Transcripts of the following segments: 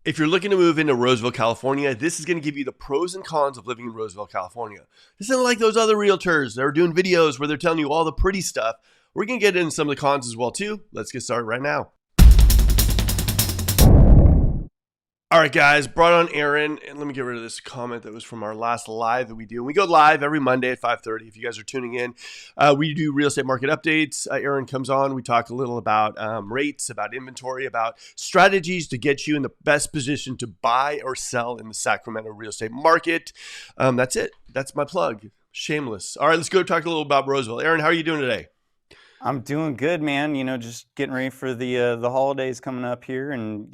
If you're looking to move into Roseville, California, this is going to give you the pros and cons of living in Roseville, California. This isn't like those other realtors that are doing videos where they're telling you all the pretty stuff. We're going to get into some of the cons as well, too. Let's get started right now. All right, guys, brought on Aaron, and let me get rid of this comment that was from our last live that we do. We go live every Monday at 5:30 if you guys are tuning in. We do real estate market updates. Aaron comes on. We talk a little about rates, about inventory, about strategies to get you in the best position to buy or sell in the Sacramento real estate market. That's it. That's my plug. Shameless. All right, let's go talk a little about Roseville. Aaron, how are you doing today? I'm doing good, man. Just getting ready for the holidays coming up here, and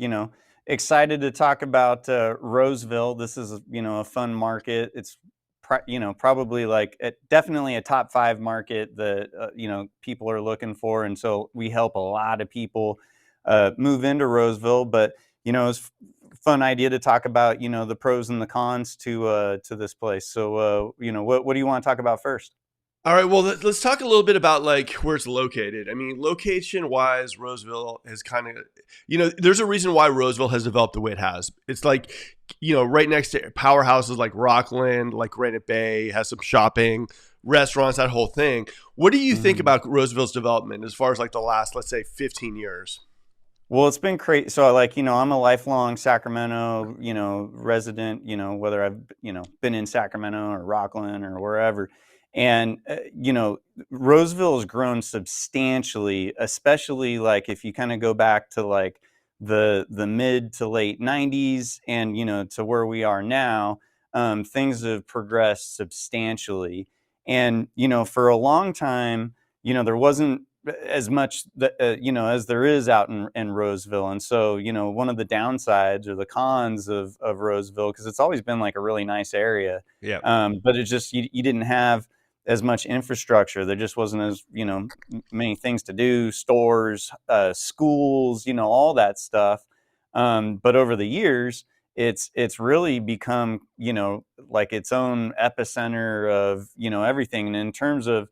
excited to talk about Roseville. This is a fun market. It's probably definitely a top 5 market that people are looking for, and so we help a lot of people move into Roseville. But it's fun idea to talk about the pros and the cons to this place. So what do you want to talk about first? All right, well, let's talk a little bit about like where it's located. I mean, location-wise, Roseville has kind of, there's a reason why Roseville has developed the way it has. It's like, right next to powerhouses like Rockland, like Granite Bay, has some shopping, restaurants, that whole thing. What do you think about Roseville's development as far as like the last, let's say, 15 years? Well, it's been crazy. So I'm a lifelong Sacramento, resident, whether I've, been in Sacramento or Rockland or wherever. And, Roseville has grown substantially, especially like if you kind of go back to like the mid to late 90s and, to where we are now, things have progressed substantially. And, for a long time, there wasn't as much that, as there is out in Roseville. And so, one of the downsides or the cons of Roseville, because it's always been like a really nice area. Yeah. But it just, you didn't have as much infrastructure. There just wasn't as, many things to do, stores, schools, all that stuff. But over the years, it's really become, like its own epicenter of, everything. And in terms of,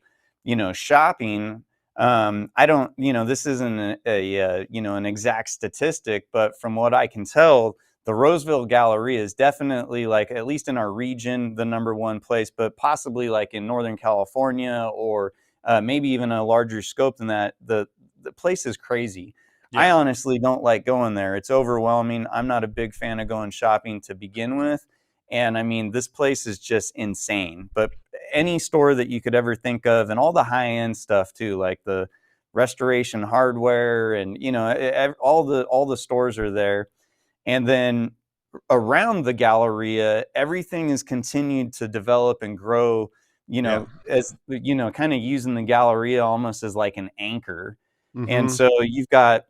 shopping, I don't, this isn't an exact statistic, but from what I can tell, the Roseville Galleria is definitely, like, at least in our region, the number one place, but possibly like in Northern California or maybe even a larger scope than that. The place is crazy. Yeah. I honestly don't like going there. It's overwhelming. I'm not a big fan of going shopping to begin with. And I mean, this place is just insane. But any store that you could ever think of, and all the high-end stuff too, like the restoration hardware, and all the stores are there. And then around the Galleria, everything is continued to develop and grow, as kind of using the Galleria almost as like an anchor. And so you've got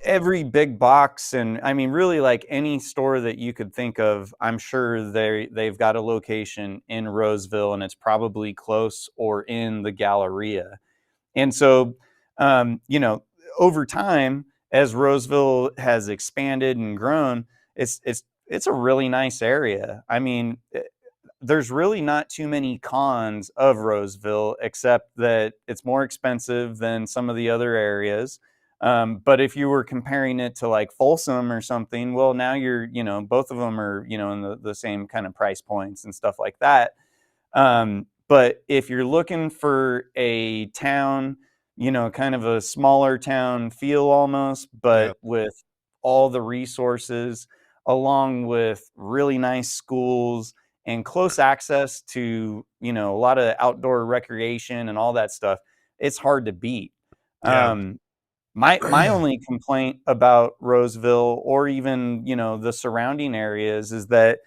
every big box, and I mean, really, like any store that you could think of, I'm sure they've got a location in Roseville, and it's probably close or in the Galleria. And so, over time, as Roseville has expanded and grown, it's a really nice area. I mean, there's really not too many cons of Roseville, except that it's more expensive than some of the other areas. But if you were comparing it to like Folsom or something, well, now you're, both of them are, in the same kind of price points and stuff like that. But if you're looking for a town, kind of a smaller town feel almost, but with all the resources, along with really nice schools and close access to, a lot of outdoor recreation and all that stuff, it's hard to beat. Yeah. My only complaint about Roseville, or even, the surrounding areas, is that,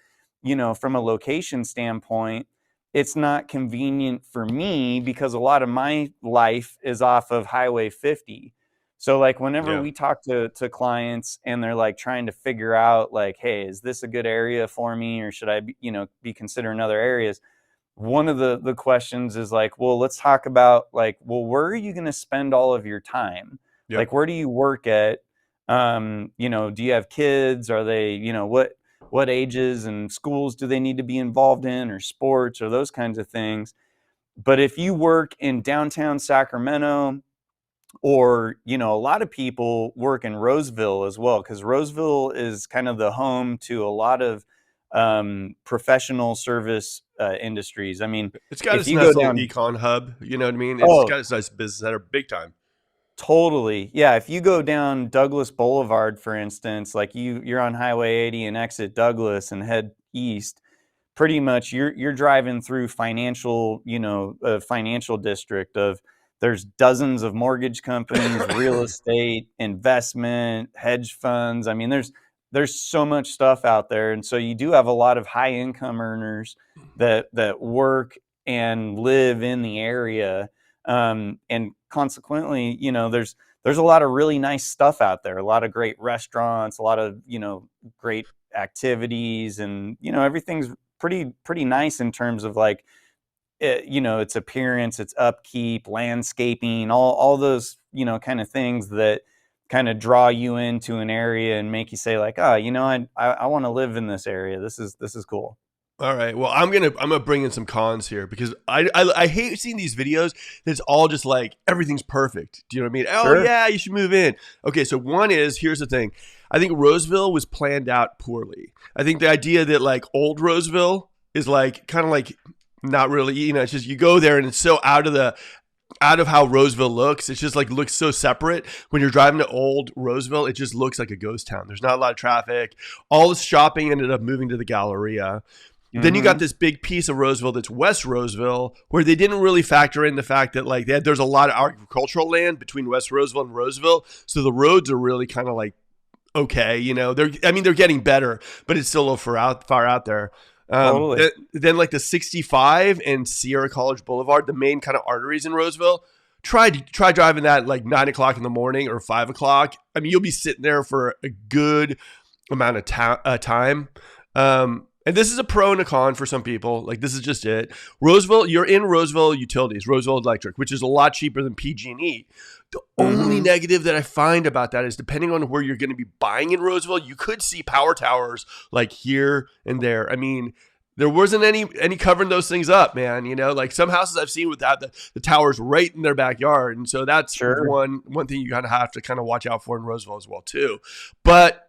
from a location standpoint, it's not convenient for me because a lot of my life is off of Highway 50. So like whenever we talk to clients and they're like trying to figure out like, hey, is this a good area for me, or should I be considering other areas? One of the questions is like, well, let's talk about like, well, where are you going to spend all of your time? Like, where do you work at? Do you have kids? Are they, what ages and schools do they need to be involved in, or sports, or those kinds of things? But if you work in downtown Sacramento, Or, a lot of people work in Roseville as well, because Roseville is kind of the home to a lot of professional service industries. I mean, It's got if its you go nice little down, econ hub. You know what I mean? It's oh, got its nice business center, big time. totally. Yeah, if you go down Douglas Boulevard, for instance, like you're on Highway 80 and exit Douglas and head east, pretty much you're driving through a financial district of there's dozens of mortgage companies, real estate, investment, hedge funds. I mean, there's so much stuff out there. And so you do have a lot of high income earners that work and live in the area. And consequently, there's a lot of really nice stuff out there, a lot of great restaurants, a lot of, great activities, and everything's pretty nice in terms of like its appearance, its upkeep, landscaping, all those kind of things that kind of draw you into an area and make you say like, oh, I want to live in this area. This is cool. All right. Well, I'm gonna bring in some cons here because I hate seeing these videos that's all just like everything's perfect. Do you know what I mean? Oh Sure. yeah, you should move in. Okay, so one is here's the thing. I think Roseville was planned out poorly. I think the idea that like old Roseville is like kind of like not really, it's just you go there and it's so out of how Roseville looks. It's just like looks so separate. When you're driving to old Roseville, it just looks like a ghost town. There's not a lot of traffic. All the shopping ended up moving to the Galleria. Then you got Mm-hmm. this big piece of Roseville that's West Roseville, where they didn't really factor in the fact that like there's a lot of agricultural land between West Roseville and Roseville, so the roads are really kind of like okay, they're getting better, but it's still a little far out there. Totally. Then like the 65 and Sierra College Boulevard, the main kind of arteries in Roseville. Try driving that like 9 o'clock in the morning or 5 o'clock. I mean, you'll be sitting there for a good amount of time. And this is a pro and a con for some people. Like this is just it. Roseville, you're in Roseville Utilities, Roseville Electric, which is a lot cheaper than PG&E. The only Mm-hmm. negative that I find about that is depending on where you're going to be buying in Roseville, you could see power towers like here and there. I mean, there wasn't any covering those things up, man. Like some houses I've seen without the towers right in their backyard, and so that's Sure. one thing you kind of have to kind of watch out for in Roseville as well too. But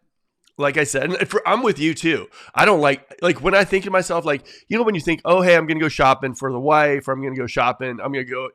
like I said, and I'm with you too. I don't like when I think to myself, like, when you think, oh, hey, I'm going to go shopping for the wife, or I'm going to go shopping, I'm going to go.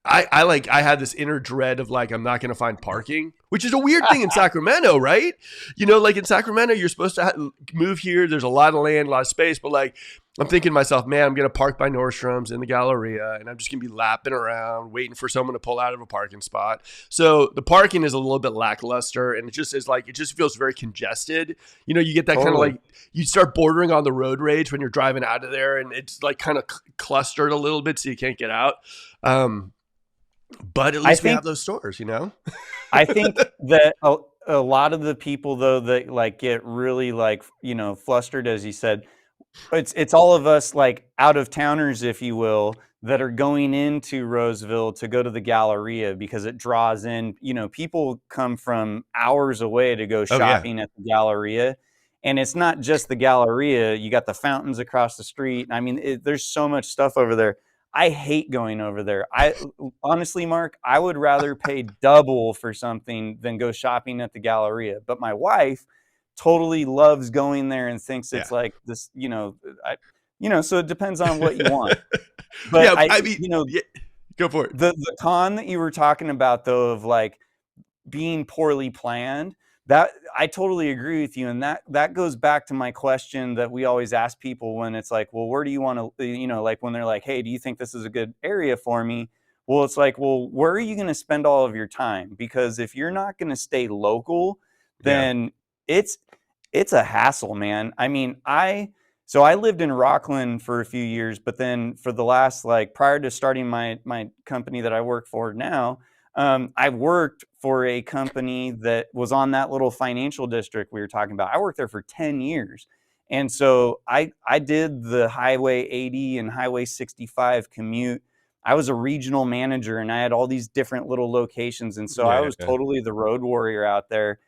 I had this inner dread of like, I'm not going to find parking, which is a weird thing in Sacramento, right? Like in Sacramento, you're supposed to move here. There's a lot of land, a lot of space, but like, I'm thinking to myself, man, I'm going to park by Nordstrom's in the Galleria and I'm just going to be lapping around waiting for someone to pull out of a parking spot. So the parking is a little bit lackluster and it just is like, it just feels very congested. You get that kind of Totally. like, you start bordering on the road rage when you're driving out of there and it's like kind of clustered a little bit so you can't get out. But at I least we think have those stores, I think that a lot of the people though that like get really like flustered, as you said, it's all of us like out of towners, if you will, that are going into Roseville to go to the Galleria because it draws in. People come from hours away to go Oh yeah. shopping at the Galleria. And it's not just the Galleria. You got the fountains across the street. I mean, there's so much stuff over there. I hate going over there. I honestly, Mark, I would rather pay double for something than go shopping at the Galleria. But my wife totally loves going there and thinks Yeah. it's like this, so it depends on what you want. But Yeah. I mean, yeah, go for it. the con that you were talking about though of like being poorly planned, that I totally agree with you, and that goes back to my question that we always ask people when it's like, well, where do you want to, like when they're like, hey, do you think this is a good area for me? Well, it's like, well, where are you going to spend all of your time? Because if you're not going to stay local, Yeah. then it's it's a hassle, man. I mean, I lived in Rockland for a few years, but then for the last, like, prior to starting my company that I work for now, I worked for a company that was on that little financial district we were talking about. I worked there for 10 years. And so I did the Highway 80 and Highway 65 commute. I was a regional manager and I had all these different little locations. And so I Yeah. was totally the road warrior out there.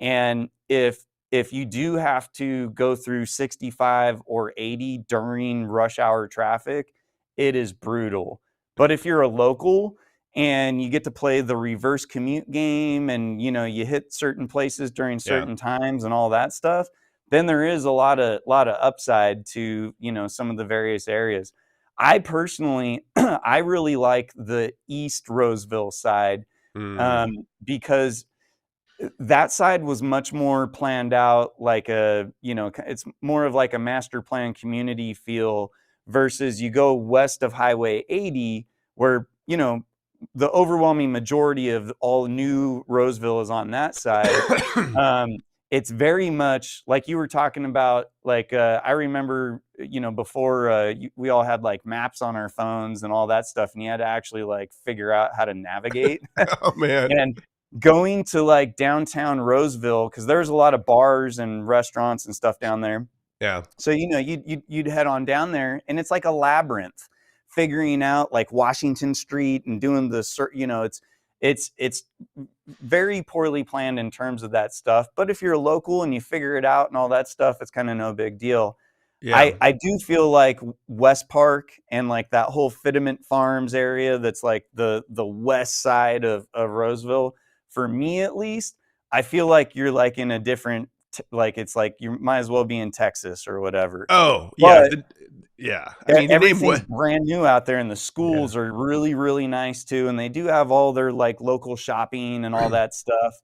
And if you do have to go through 65 or 80 during rush hour traffic, it is brutal. But if you're a local and you get to play the reverse commute game, and you hit certain places during Yeah. certain times and all that stuff, then there is a lot of upside to some of the various areas. I personally I really like the East Roseville side, Mm. because that side was much more planned out, like it's more of like a master plan community feel, versus you go west of Highway 80, where the overwhelming majority of all new Roseville is on that side. um, it's very much like you were talking about, like I remember before we all had like maps on our phones and all that stuff, and you had to actually like figure out how to navigate. Oh man. And going to like downtown Roseville, because there's a lot of bars and restaurants and stuff down there. Yeah. So you'd head on down there, and it's like a labyrinth, figuring out like Washington Street and doing it's very poorly planned in terms of that stuff. But if you're a local and you figure it out and all that stuff, it's kind of no big deal. Yeah. I do feel like West Park and like that whole Fitiment Farms area, that's like the west side of Roseville, for me at least, I feel like you're like in a different like, it's like you might as well be in Texas or whatever. Oh yeah. But Yeah. I mean, the name everything's what? brand new out there, and the Yeah. schools are really, really nice too. And they do have all their like local shopping and all that stuff.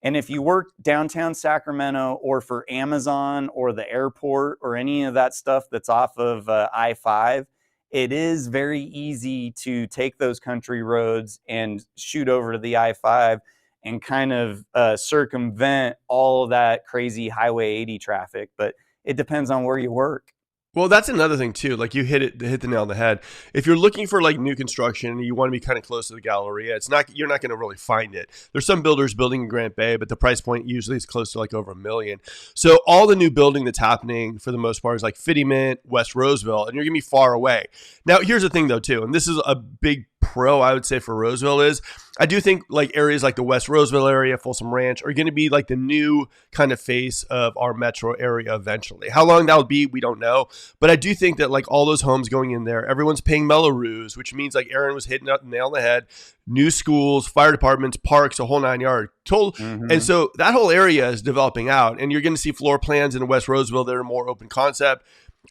And if you work downtown Sacramento, or for Amazon or the airport or any of that stuff that's off of I-5, it is very easy to take those country roads and shoot over to the I-5 and kind of circumvent all of that crazy Highway 80 traffic. But it depends on where you work. Well, that's another thing too. Like you hit the nail on the head. If you're looking for like new construction and you want to be kind of close to the Galleria, you're not going to really find it. There's some builders building in Grant Bay, but the price point usually is close to like over $1 million. So all the new building that's happening for the most part is like Fitiment, West Roseville, and you're going to be far away. Now, here's the thing though too, and this is a big pro I would say for Roseville, is I do think like areas like the West Roseville area, Folsom Ranch, are going to be like the new kind of face of our metro area eventually. How long that will be, we don't know. But I do think that like all those homes going in there, everyone's paying Mello-Roos, which means like Aaron was hitting up the nail on the head. New schools, fire departments, parks, a whole 9 yard. And so that whole area is developing out, and you're going to see floor plans in West Roseville that are more open concept,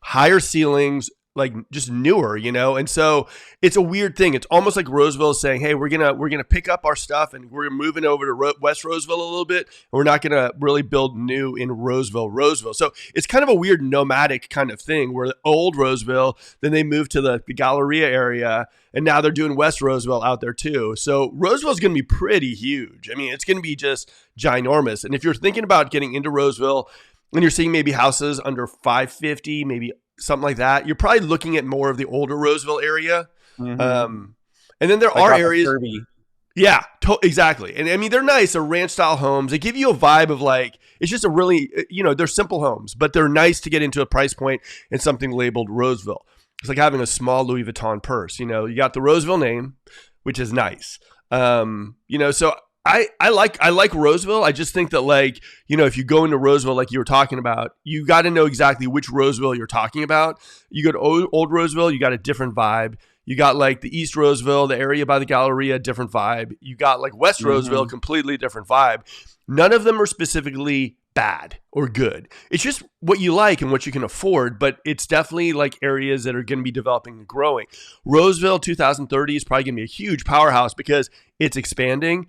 higher ceilings, like just newer, and so it's a weird thing. It's almost like Roseville is saying, hey, we're gonna pick up our stuff and we're moving over to West Roseville a little bit, and we're not gonna really build new in Roseville. So it's kind of a weird nomadic kind of thing, where the old Roseville, then they moved to the Galleria area, and now they're doing West Roseville out there too. So Roseville's gonna be pretty huge. I mean, it's gonna be just ginormous. And if you're thinking about getting into Roseville and you're seeing maybe houses under 550, maybe something like that, you're probably looking at more of the older Roseville area. And then there Like are off of areas. Kirby. Yeah, exactly. And I mean, they're nice. They're ranch style homes. They give you a vibe of like, it's just a really, they're simple homes, but they're nice to get into a price point and something labeled Roseville. It's like having a small Louis Vuitton purse. You got the Roseville name, which is nice. So I like Roseville. I just think that like, if you go into Roseville, like you were talking about, you got to know exactly which Roseville you're talking about. You go to old Roseville, you got a different vibe. You got like the East Roseville, the area by the Galleria, different vibe. You got like West Roseville, completely different vibe. None of them are specifically bad or good. It's just what you like and what you can afford, but it's definitely like areas that are going to be developing and growing. Roseville 2030 is probably going to be a huge powerhouse because it's expanding.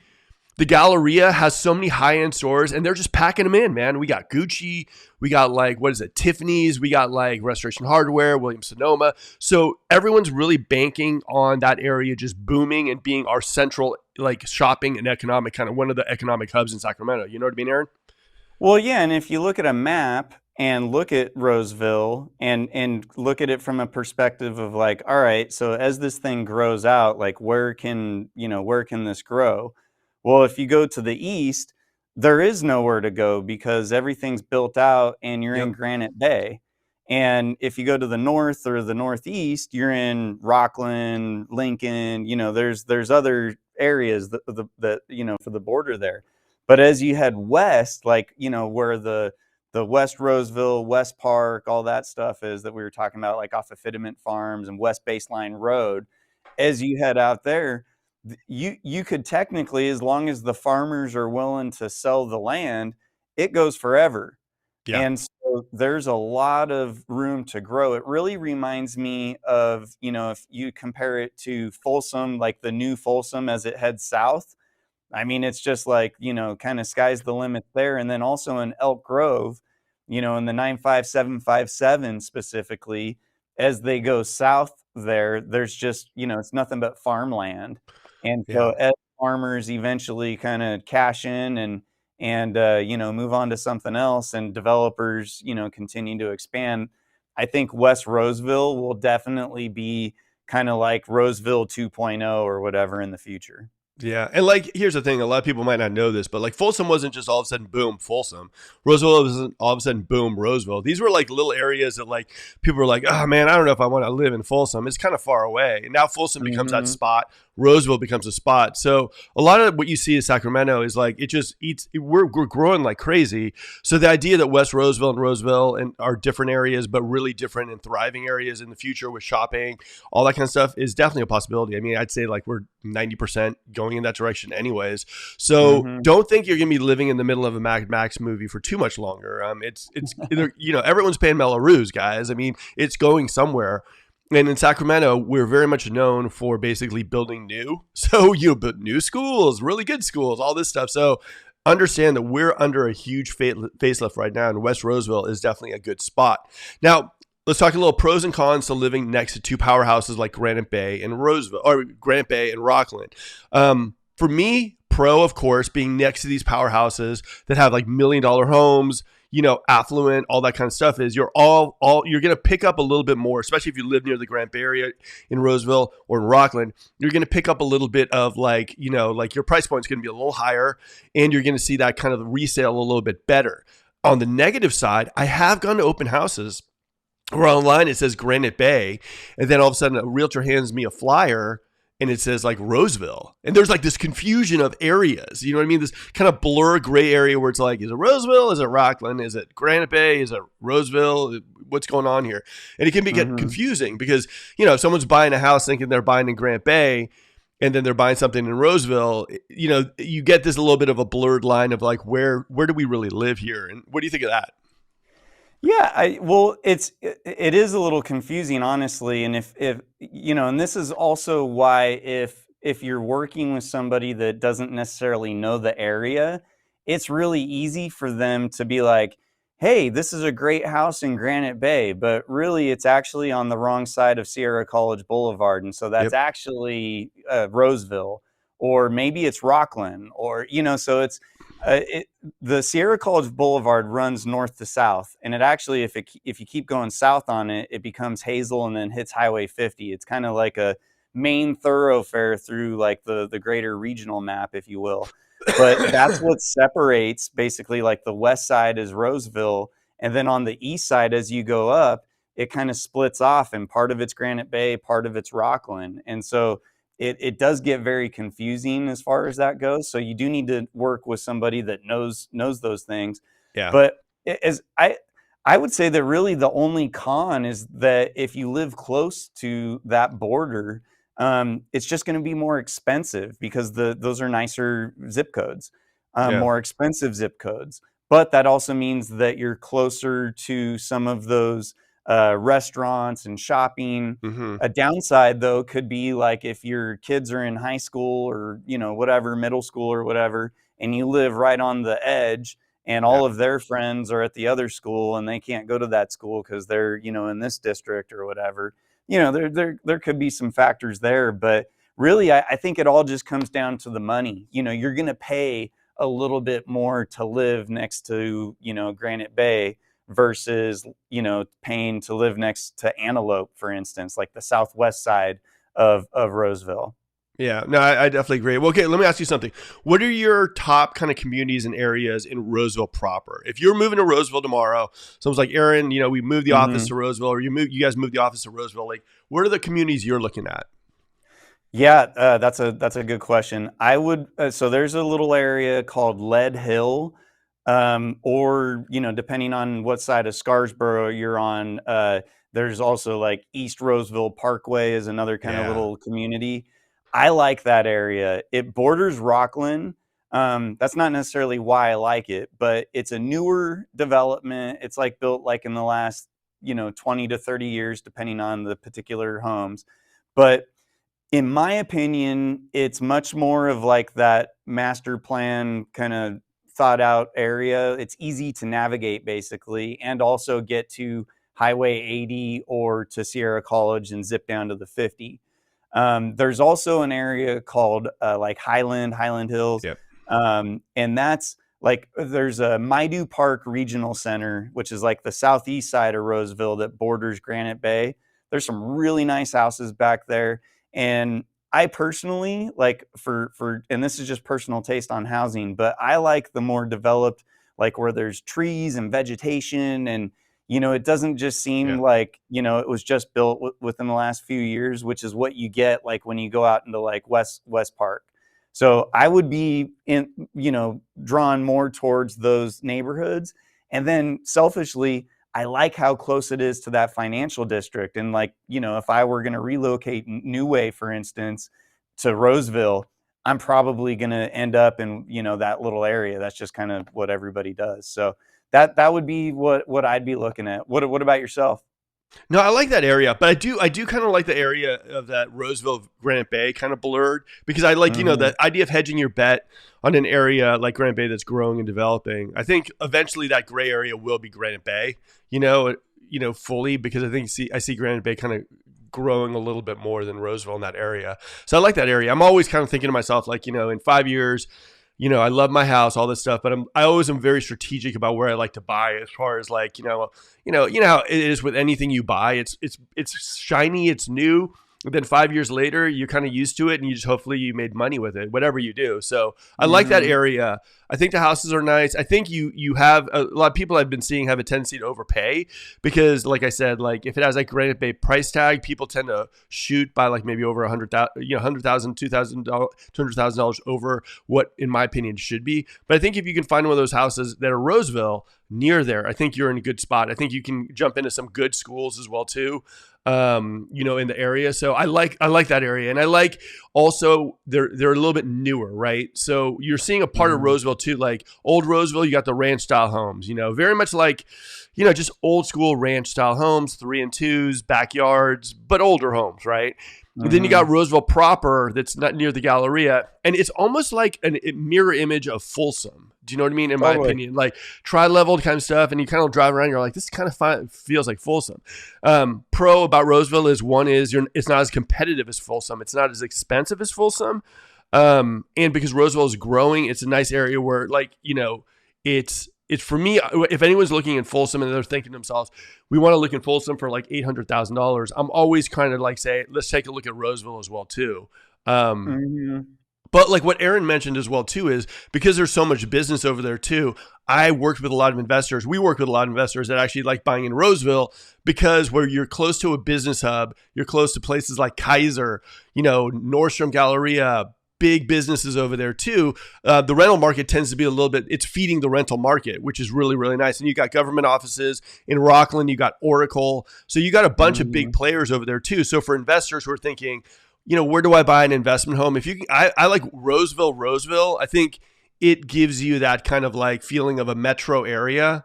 The Galleria has so many high-end stores, and they're just packing them in, man. We got Gucci. We got like, Tiffany's. We got like Restoration Hardware, Williams-Sonoma. So everyone's really banking on that area just booming and being our central like shopping and economic, kind of one of the economic hubs in Sacramento. You know what I mean, Aaron? Well, yeah, and if you look at a map and look at Roseville and look at it from a perspective of like, all right, so as this thing grows out, like where can this grow? Well, if you go to the east, there is nowhere to go because everything's built out and you're in Yep. Granite Bay. And if you go to the north or the northeast, you're in Rockland, Lincoln, there's other areas that for the border there. But as you head west, like, where the West Roseville, West Park, all that stuff is that we were talking about, like off of Fitiment Farms and West Baseline Road, as you head out there, You could technically, as long as the farmers are willing to sell the land, it goes forever. Yeah. And so there's a lot of room to grow. It really reminds me of, if you compare it to Folsom, like the new Folsom as it heads south. I mean, it's just like, kind of sky's the limit there. And then also in Elk Grove, in the 95757 specifically, as they go south there, there's just, it's nothing but farmland. And so Yeah. as farmers eventually kind of cash in and move on to something else, and developers, continue to expand, I think West Roseville will definitely be kind of like Roseville 2.0 or whatever in the future. Yeah, and like here's the thing: a lot of people might not know this, but like Folsom wasn't just all of a sudden boom Folsom. Roseville wasn't all of a sudden boom Roseville. These were like little areas that like people were like, oh man, I don't know if I want to live in Folsom. It's kind of far away, and now Folsom becomes that Mhm. spot. Roseville becomes a spot. So a lot of what you see in Sacramento is like it just eats. We're growing like crazy. So the idea that West Roseville and Roseville and are different areas, but really different and thriving areas in the future with shopping, all that kind of stuff is definitely a possibility. I mean, I'd say like we're 90% going in that direction anyways. So Mhm. don't think you're going to be living in the middle of a Mad Max movie for too much longer. It's everyone's paying Melrose, guys. I mean, it's going somewhere. And in Sacramento, we're very much known for basically building new. So you build new schools, really good schools, all this stuff. So understand that we're under a huge facelift right now, and West Roseville is definitely a good spot. Now, let's talk a little pros and cons to living next to two powerhouses like Granite Bay and Roseville, or Granite Bay and Rockland. For me, pro, of course, being next to these powerhouses that have like $1 million homes, affluent, all that kind of stuff is you're going to pick up a little bit more, especially if you live near the Grand Bay area in Roseville or in Rockland. You're going to pick up a little bit of like your price point is going to be a little higher, and you're going to see that kind of resale a little bit better. On the negative side, I have gone to open houses where online it says Granite Bay, and then all of a sudden a realtor hands me a flyer and it says like Roseville. And there's like this confusion of areas. You know what I mean? This kind of blur gray area where it's like, is it Roseville? Is it Rockland? Is it Granite Bay? Is it Roseville? What's going on here? And it can get Mhm. confusing because, if someone's buying a house thinking they're buying in Granite Bay and then they're buying something in Roseville, you get this a little bit of a blurred line of like, where do we really live here? And what do you think of that? Yeah, well, it is a little confusing, honestly, and if and this is also why if you're working with somebody that doesn't necessarily know the area, it's really easy for them to be like, "Hey, this is a great house in Granite Bay," but really, it's actually on the wrong side of Sierra College Boulevard, and so that's Yep. actually Roseville, or maybe it's Rockland, or so it's. It, the Sierra College Boulevard runs north to south, and it actually, if you keep going south on it, it becomes Hazel and then hits Highway 50. It's kind of like a main thoroughfare through like the greater regional map, if you will. But that's what separates basically like the west side is Roseville, and then on the east side, as you go up, it kind of splits off, and part of it's Granite Bay, part of it's Rockland, and so it does get very confusing as far as that goes. So you do need to work with somebody that knows those things. Yeah. But as I would say that really the only con is that if you live close to that border, it's just going to be more expensive because those are nicer zip codes, Yeah. more expensive zip codes. But that also means that you're closer to some of those restaurants and shopping. Mm-hmm. A downside, though, could be like if your kids are in high school or whatever, middle school or whatever, and you live right on the edge, and Yeah. all of their friends are at the other school, and they can't go to that school because they're in this district or whatever. There could be some factors there, but really, I think it all just comes down to the money. You're going to pay a little bit more to live next to Granite Bay versus paying to live next to Antelope, for instance, like the southwest side of Roseville. Yeah, no, I definitely agree. Well, okay, let me ask you something. What are your top kind of communities and areas in Roseville proper? If you're moving to Roseville tomorrow, someone's like, Aaron, we moved the office Hmm. to Roseville, or you guys moved the office to Roseville. Like, what are the communities you're looking at? Yeah, that's a good question. I would so there's a little area called Lead Hill, or depending on what side of Scarsboro you're on, there's also like East Roseville Parkway is another kind of Yeah. little community. I like that area. It borders Rockland. That's not necessarily why I like it, but it's a newer development. It's like built like in the last, 20 to 30 years, depending on the particular homes. But in my opinion, it's much more of like that master plan kind of thought out area. It's easy to navigate basically, and also get to Highway 80 or to Sierra College and zip down to the 50. There's also an area called like Highland Hills. Yep. And that's like, there's a Maidu Park Regional Center, which is like the southeast side of Roseville that borders Granite Bay. There's some really nice houses back there. And I personally like and this is just personal taste on housing, but I like the more developed, like where there's trees and vegetation, and it doesn't just seem Yeah. like, it was just built within the last few years, which is what you get like when you go out into like West Park. So I would be drawn more towards those neighborhoods. And then selfishly, I like how close it is to that financial district. And like, if I were going to relocate New Way, for instance, to Roseville, I'm probably going to end up in, that little area. That's just kind of what everybody does. So that would be what I'd be looking at. What about yourself? No, I like that area, but I do kind of like the area of that Roseville Granite Bay kind of blurred, because I like, Mm-hmm. the idea of hedging your bet on an area like Granite Bay that's growing and developing. I think eventually that gray area will be Granite Bay, fully, because I see Granite Bay kind of growing a little bit more than Roseville in that area. So I like that area. I'm always kind of thinking to myself, like, in 5 years, I love my house, all this stuff, but I always am very strategic about where I like to buy, as far as like, how it is with anything you buy. It's shiny, it's new. And then 5 years later, you're kind of used to it, and you just, hopefully you made money with it, whatever you do. So I like that Mm-hmm. area. I think the houses are nice. I think you have a lot of people I've been seeing have a tendency to overpay, because, like I said, like if it has like Granite Bay price tag, people tend to shoot by like maybe over 100,000, $100,000, $200,000 over what, in my opinion, should be. But I think if you can find one of those houses that are Roseville near there, I think you're in a good spot. I think you can jump into some good schools as well too, in the area. So I like that area, and I like also they're a little bit newer, right? So you're seeing a part of Mm-hmm. Roseville too, like old Roseville. You got the ranch style homes, very much like, just old school ranch style homes, 3 and 2s, backyards, but older homes, right? Then you Mm-hmm. got Roseville proper, that's not near the Galleria, and it's almost like a mirror image of Folsom. Do you know what I mean? In my Totally. opinion, like tri-level kind of stuff, and you kind of drive around, you're like, this kind of feels like Folsom. Pro about Roseville is, it's not as competitive as Folsom. It's not as expensive as Folsom, and because Roseville is growing, it's a nice area where, like, it's for me. If anyone's looking in Folsom and they're thinking to themselves, we want to look in Folsom for like $800,000, I'm always kind of like, say, let's take a look at Roseville as well too. Um, Mm-hmm. but like what Aaron mentioned as well too is, because there's so much business over there too. I worked with a lot of investors. We work with a lot of investors that actually like buying in Roseville, because where you're close to a business hub, you're close to places like Kaiser, Nordstrom, Galleria, big businesses over there too. The rental market tends to be a little bit, it's feeding the rental market, which is really, really nice. And you got government offices in Rockland, you got Oracle. So you got a bunch of Mm-hmm. big players over there too. So for investors who are thinking, where do I buy an investment home? If you can, I like Roseville. I think it gives you that kind of like feeling of a metro area.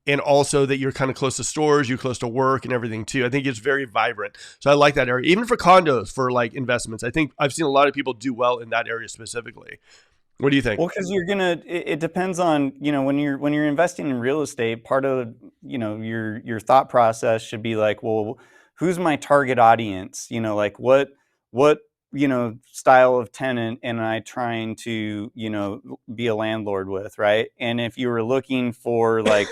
And also that you're kind of close to stores, you're close to work and everything too. I think it's very vibrant. So I like that area, even for condos, for like investments. I think I've seen a lot of people do well in that area specifically. What do you think? Well, because it depends on, when you're investing in real estate, part of, your thought process should be like, well, who's my target audience? Like what, style of tenant am I trying to, be a landlord with, right? And if you were looking for like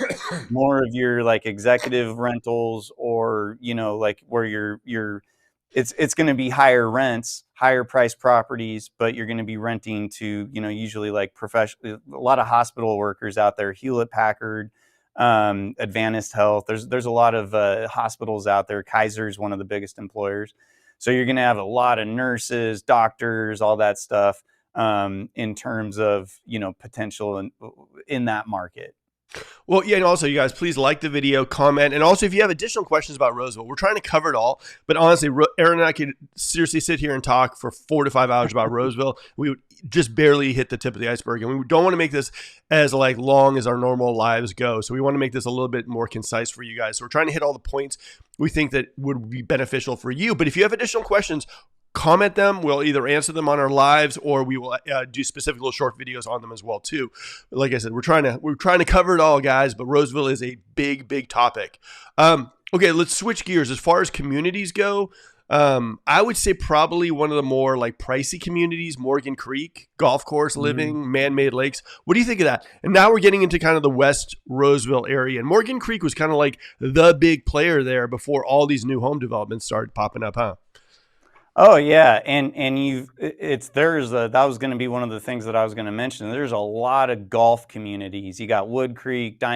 more of your like executive rentals, or, like where you're it's going to be higher rents, higher price properties, but you're going to be renting to, usually like professional, a lot of hospital workers out there, Hewlett Packard, Adventist Health. There's a lot of hospitals out there. Kaiser is one of the biggest employers. So you're going to have a lot of nurses, doctors, all that stuff, in terms of, potential in that market. Well, yeah, and also, you guys, please like the video, comment, and also if you have additional questions about Roseville, we're trying to cover it all. But honestly, Aaron and I could seriously sit here and talk for 4 to 5 hours about Roseville. We would just barely hit the tip of the iceberg, and we don't want to make this as like long as our normal lives go. So we want to make this a little bit more concise for you guys. So we're trying to hit all the points we think that would be beneficial for you. But if you have additional questions, comment them. We'll either answer them on our lives, or we will do specific little short videos on them as well too. But like I said, we're trying to cover it all, guys. But Roseville is a big topic. Okay, let's switch gears. As far as communities go, I would say probably one of the more like pricey communities, Morgan Creek, golf course living, man-made lakes. What do you think of that? And now we're getting into kind of the West Roseville area. And Morgan Creek was kind of like the big player there before all these new home developments started popping up, huh? Oh yeah, and that was going to be one of the things that I was going to mention. There's a lot of golf communities. You got Wood Creek, Oh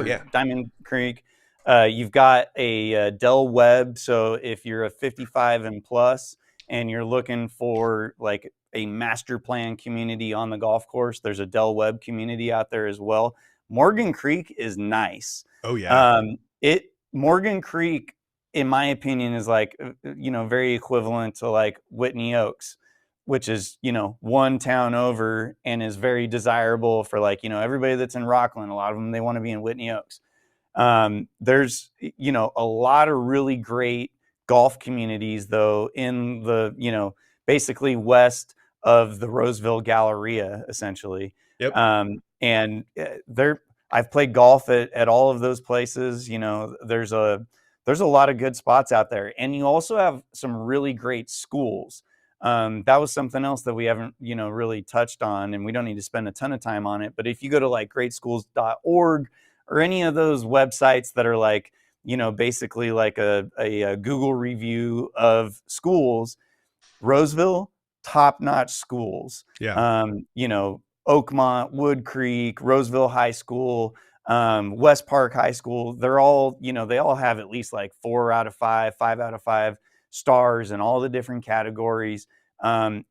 yeah. Diamond Creek. You've got a Del Webb. So if you're a 55 and plus, and you're looking for like a master plan community on the golf course, there's a Del Webb community out there as well. Morgan Creek is nice. Oh yeah. It Morgan Creek, in my opinion, is like, very equivalent to like Whitney Oaks, which is, one town over and is very desirable for like, everybody that's in Rockland. A lot of them, they want to be in Whitney Oaks. There's, a lot of really great golf communities though in the, basically west of the Roseville Galleria, essentially. Yep. And I've played golf at all of those places. There's a lot of good spots out there. And you also have some really great schools. That was something else that we haven't, really touched on, and we don't need to spend a ton of time on it. But if you go to like greatschools.org or any of those websites that are like, basically like a Google review of schools, Roseville, top-notch schools. Yeah. Oakmont, Wood Creek, Roseville High School, West Park High School, they're all, they all have at least like 4 out of 5, 5 out of 5 stars in all the different categories. And,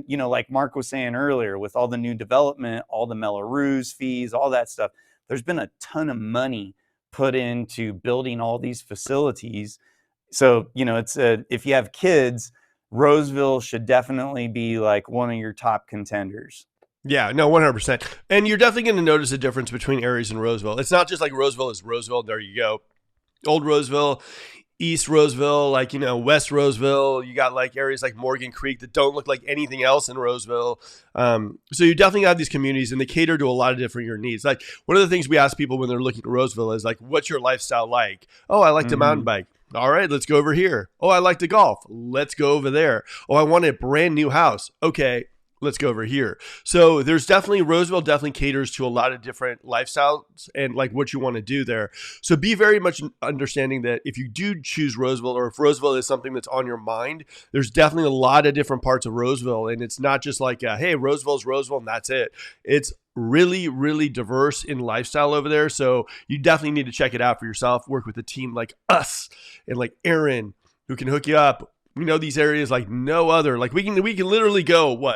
like Mark was saying earlier, with all the new development, all the Melrose fees, all that stuff, there's been a ton of money put into building all these facilities. So, if you have kids, Roseville should definitely be like one of your top contenders. Yeah, no, 100%. And you're definitely going to notice a difference between areas in Roseville. It's not just like Roseville is Roseville. There you go. Old Roseville, East Roseville, like, West Roseville. You got like areas like Morgan Creek that don't look like anything else in Roseville. So you definitely have these communities, and they cater to a lot of different your needs. Like one of the things we ask people when they're looking at Roseville is like, what's your lifestyle like? Oh, I like to mountain bike. All right, let's go over here. Oh, I like to golf. Let's go over there. Oh, I want a brand new house. Okay, let's go over here. So there's definitely, Roseville definitely caters to a lot of different lifestyles and like what you want to do there. So be very much understanding that if you do choose Roseville, or if Roseville is something that's on your mind, there's definitely a lot of different parts of Roseville. And it's not just like, hey, Roseville's Roseville and that's it. It's really diverse in lifestyle over there. So you definitely need to check it out for yourself. Work with a team like us and like Aaron, who can hook you up. We know these areas like no other. Like we can literally go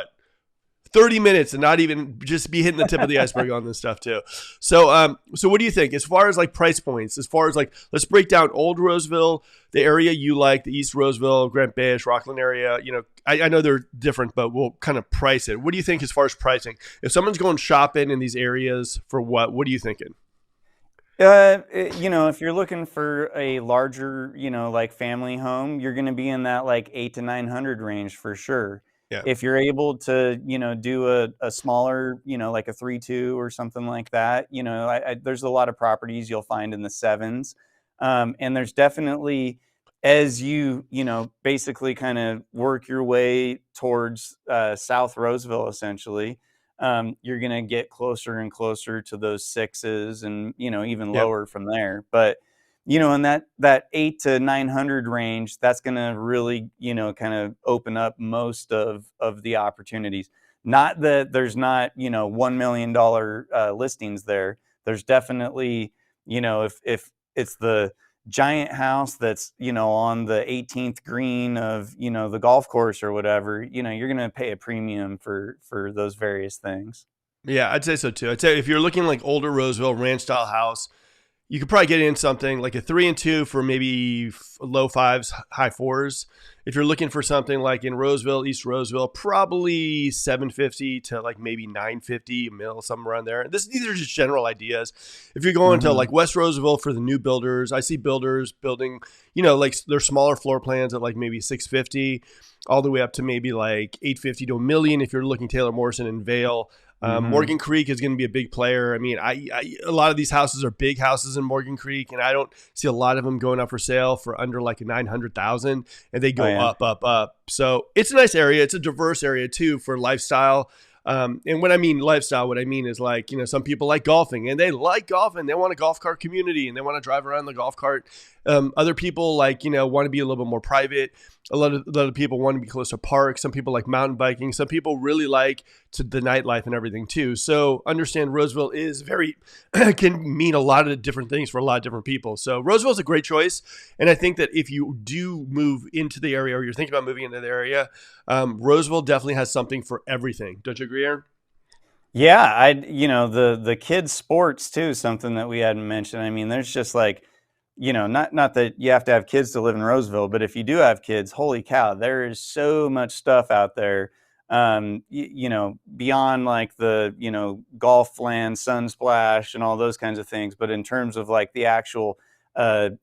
30 minutes and not even just be hitting the tip of the iceberg on this stuff too. So, so what do you think as far as like price points, as far as like, let's break down Old Roseville, the area you like, the East Roseville, Grant Bayish, Rockland area. I know they're different, but we'll kind of price it. What do you think as far as pricing? If someone's going shopping in these areas for what are you thinking? If you're looking for a larger, like family home, you're going to be in that like 800 to 900 range for sure. Yeah. If you're able to, do a smaller, like a 3-2 or something like that, there's a lot of properties you'll find in the sevens. And there's definitely, as you, basically kind of work your way towards South Roseville, essentially, you're going to get closer and closer to those sixes and, even Yep. lower from there. But in that 800 to 900 range, that's going to really, kind of open up most of the opportunities. Not that there's not, $1 million listings there. There's definitely, if it's the giant house that's, on the 18th green of, the golf course or whatever, you're going to pay a premium for those various things. Yeah, I'd say so too. I'd say if you're looking like older Roseville ranch style house, you could probably get in something like a 3 and 2 for maybe low fives, high fours. If you're looking for something like in Roseville, East Roseville, probably 750 to like maybe 950 a mil, somewhere around there. These are just general ideas. If you're going to like West Roseville for the new builders, I see builders building, like their smaller floor plans at like maybe 650, all the way up to maybe like 850 to a million. If you're looking Taylor Morrison and Vale. Morgan Creek is going to be a big player. I mean, a lot of these houses are big houses in Morgan Creek, and I don't see a lot of them going up for sale for under like a 900,000, and they go up. So it's a nice area. It's a diverse area too for lifestyle. And when I mean lifestyle, what I mean is like, some people like golfing and they like golfing. They want a golf cart community and they want to drive around the golf cart. Other people like, want to be a little bit more private. A lot of people want to be close to parks. Some people like mountain biking. Some people really like the nightlife and everything too. So understand Roseville is can mean a lot of different things for a lot of different people. So Roseville is a great choice. And I think that if you do move into the area or you're thinking about moving into the area, Roseville definitely has something for everything. Don't you agree, Aaron? Yeah, the kids sports too, something that we hadn't mentioned. I mean, there's just like, not that you have to have kids to live in Roseville, but if you do have kids, holy cow, there is so much stuff out there. Beyond like the, golf land, Sunsplash and all those kinds of things. But in terms of like the actual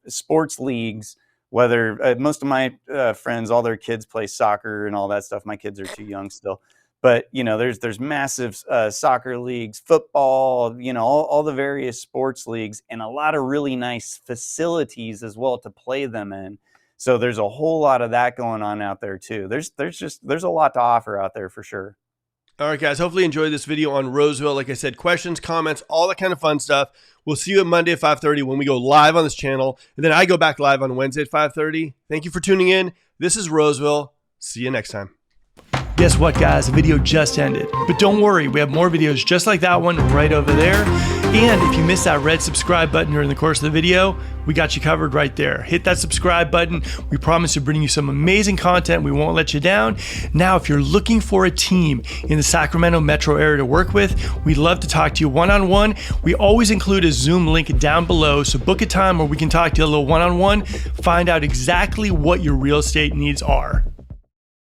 sports leagues, whether most of my friends, all their kids play soccer and all that stuff. My kids are too young still. But, there's massive soccer leagues, football, all the various sports leagues, and a lot of really nice facilities as well to play them in. So there's a whole lot of that going on out there too. There's a lot to offer out there for sure. All right, guys, hopefully you enjoyed this video on Roseville. Like I said, questions, comments, all that kind of fun stuff. We'll see you at Monday at 5:30 when we go live on this channel. And then I go back live on Wednesday at 5:30. Thank you for tuning in. This is Roseville. See you next time. Guess what, guys? The video just ended. But don't worry, we have more videos just like that one right over there. And if you missed that red subscribe button during the course of the video, we got you covered right there. Hit that subscribe button. We promise to bring you some amazing content. We won't let you down. Now, if you're looking for a team in the Sacramento metro area to work with, we'd love to talk to you one-on-one. We always include a Zoom link down below, so book a time where we can talk to you a little one-on-one, find out exactly what your real estate needs are.